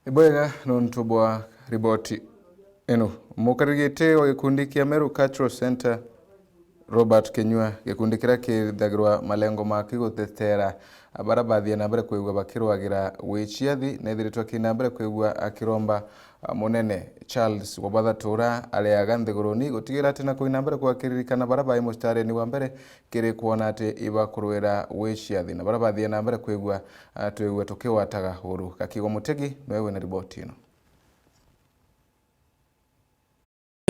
Ibwega nontubwa riboti eno mukarigite wa gikundi kia Meru Cultural Center Robert Kenyua gikundi kira kithagirwa malengo ma kigutetera abara bathie na mbere kwigwa bakirwagira wichiathi na ithiritwa kina mbere kwigwa akiromba munene Charles Wabathatura aliaga nthiguruni gutigira ati na kuina mbere kwa kiririkana bara bai mustare ni wa mbere kiri kuona ati ibakurwira wichiathi na bara bathie na mbere kwigwa twigwe tukiwataga huru Kakigo Mutegi mewe na riboti ino.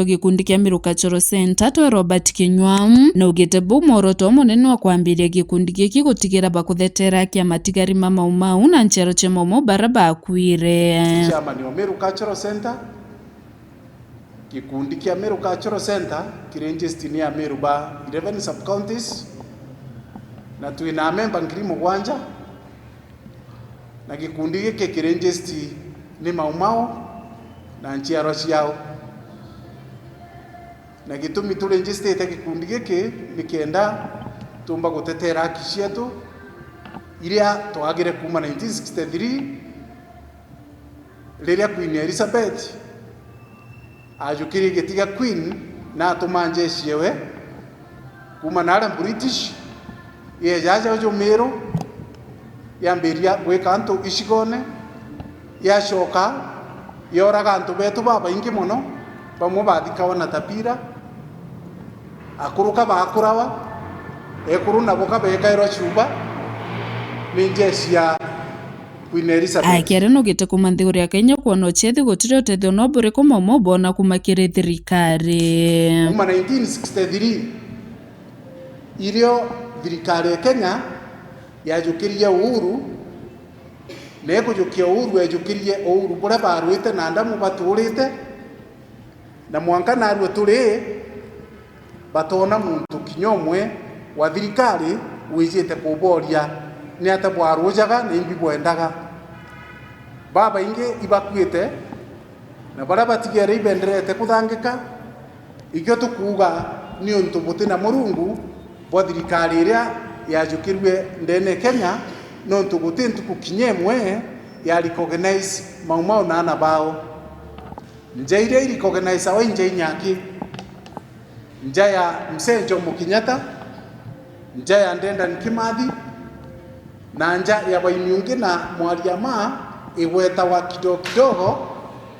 Gikundi kia Meru Cultural Center twa Robert Kenyua na ugite bu moroto munene wa kwambiria gikundi giki gutigira bakuthetera kia matigari ma MAUMAU na nchero che momo bara bakwire. Chairman wa Meru Cultural Center, gikundi kia Meru Cultural Center kirengestini ya Meru ba 11 sub counties na tuina member ngiri mugwanja na gikundi giki kirengesti ni MAUMAU na nchero ciao. Na gitumi turenjistete gikundi giki nikenda tumba gutetera haki cietu iria twagire kuma 1963 riria Queen Elizabeth ajukiri gitiga Queen na tumanje ciewe kuma nara British ye jaja ojo Meru yambiria gwika antu icigone yacoka yoraga antu betu baba ingi muno bamwe bathikawa na tapira akuruka bakurawa ekuru nabo kabekairwa chuba ninjecia Queen Elizabeth akere no gite kuma nthiguri ya Kenya kuona chethi gutire utethio no bure ko momo bona kumakire thirikari kuma 1963 irio thirikari ya Kenya yajukirie uhuru neko jukia uhuru yajukirie uhuru bure barwite na ndamu baturite na mwanka narwo turi batona muntu kinyomwe wa thirikari wijite kuboria ni atabwarujaga ni imbi bwendaga baba inge ibakwite na bara batigere ibenderete kuthangika ikyo tukuga ni untu butina murungu bwa thirikari iria yajukirwe ndene Kenya no ntu gutintu kukinyemwe ya recognize MAUMAU na anabao njaire recognize wa nje nyaki njaya Msenjo Mukinyata njaya Ndenda Nkimathi na nja ya Waimiungi na Mwariama igweta wa kidogo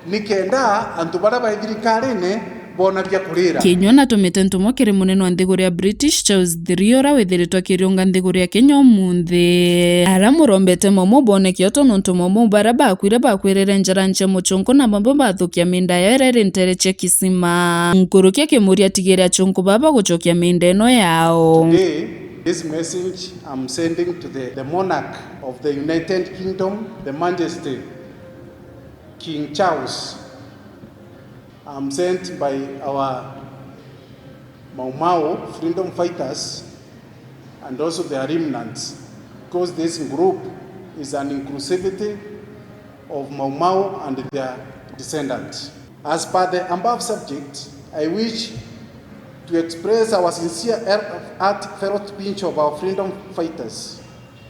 nikenda antu bara ba thirikari-ini bona bya kurira. Kenyua na tumite ntumo kiri munene wa nthiguri ya British Charles Thiriora withiritwa kirionga nthiguri ya Kenya munthi ara murombete momo bonekio tono ntumo bara bakwirire njara nche muchungu na mambo bathukia minda yerere ntere che kisima nkurukia kimuria tigere achungu baba guchokia minda eno yao. Today, this message I'm sending to the monarch of the United Kingdom, the Majesty King Charles. I'm sent by our MAUMAU freedom fighters and also their remnants, because this group is an inclusivity of MAUMAU and their descendants. As per the above subject, I wish to express our sincere heartfelt pinch of our freedom fighters,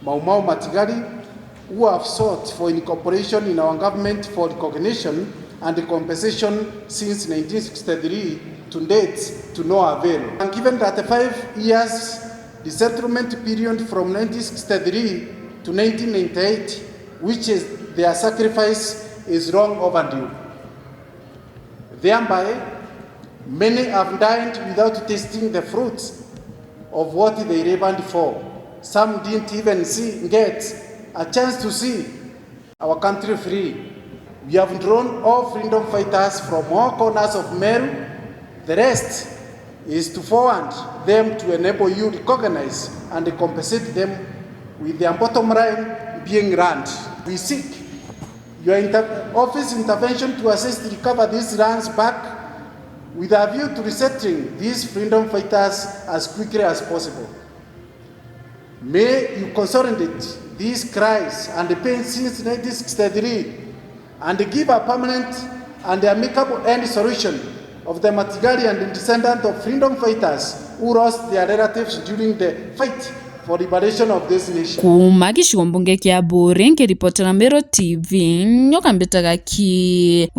MAUMAU Matigari, who have sought for incorporation in our government for recognition and the compensation since 1963 to date to no avail. And given that the 5 years the settlement period from 1963 to 1998, which is their sacrifice, is long overdue. Thereby, many have died without tasting the fruits of what they labored for. Some didn't even get a chance to see our country free. We have drawn all freedom fighters from all corners of Meru. The rest is to forward them to enable you to recognize and compensate them with their bottom line being land. We seek your office intervention to assist recover these lands back with a view to resettling these freedom fighters as quickly as possible. May you consolidate these cries and the pain since 1963 and give a permanent and amicable end solution of the Matigari and the descendant of freedom fighters who lost their relatives during the fight for liberation of this nation. Kuma gicigo mbunge kia Buri nkiripotera Meru TV nyoka mbitaga ki